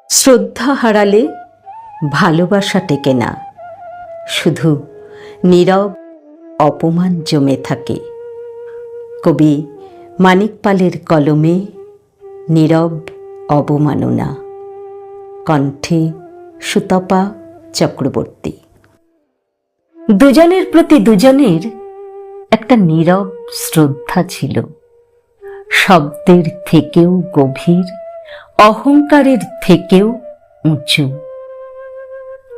শ্রদ্ধা হারালে ভালোবাসা টেকে না, শুধু নীরব অপমান জমে থাকে। কবি মানিক পালের কলমে নীরব অবমাননা, কণ্ঠে সুতপা চক্রবর্তী। দুজনের প্রতি দুজনের একটা নীরব শ্রদ্ধা ছিল, শব্দের থেকেও গভীর, অহংকারের থেকেও উঁচু।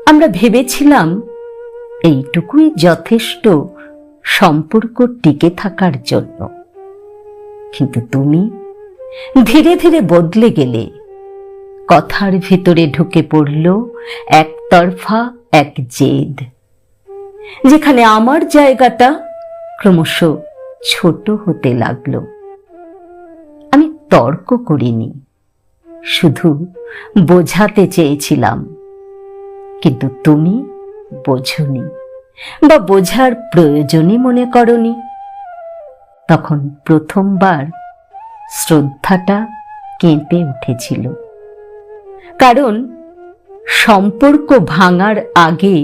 আমরা ভেবেছিলাম এইটুকুই যথেষ্ট সম্পর্ক টিকে থাকার জন্য, কিন্তু তুমি ধীরে ধীরে বদলে গেলে। কথার ভেতরে ঢুকে পড়ল একতরফা এক জেদ, যেখানে আমার জায়গাটা ক্রমশ ছোট হতে লাগলো। আমি তর্ক করিনি, শুধু বোঝাতে চেয়েছিলাম, কিন্তু তুমি বোঝনি বা বোঝার প্রয়োজনই মনে করনি। তখন প্রথমবার শ্রদ্ধাটা কেঁপে উঠেছিল, কারণ সম্পর্ক ভাঙার আগে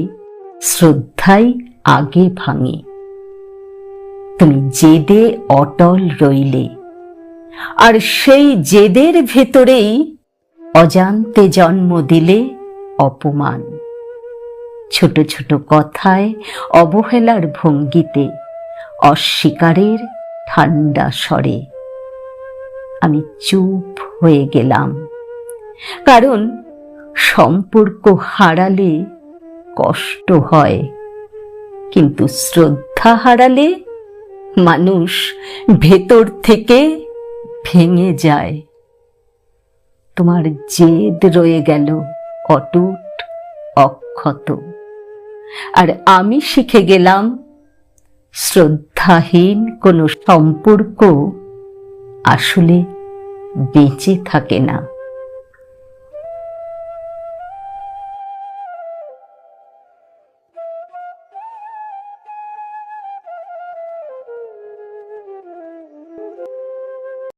শ্রদ্ধাই আগে ভাঙে। তুমি জেদে অটল রইলে, আর সেই জেদের ভেতরেই অজান্তে জন্ম দিলে অপমান। ছোট ছোট কথায়, অবহেলার ভঙ্গিতে, অস্বীকারের ঠান্ডা স্বরে। আমি চুপ হয়ে গেলাম, কারণ সম্পর্ক হারালে কষ্ট হয়, কিন্তু শ্রদ্ধা হারালে মানুষ ভেতর থেকে ভেঙে যায়। তোমার জেদ রয়ে গেল অটুট, অক্ষত, আর আমি শিখে গেলাম শ্রদ্ধাহীন কোনো সম্পর্ক আসলে বেঁচে থাকে না।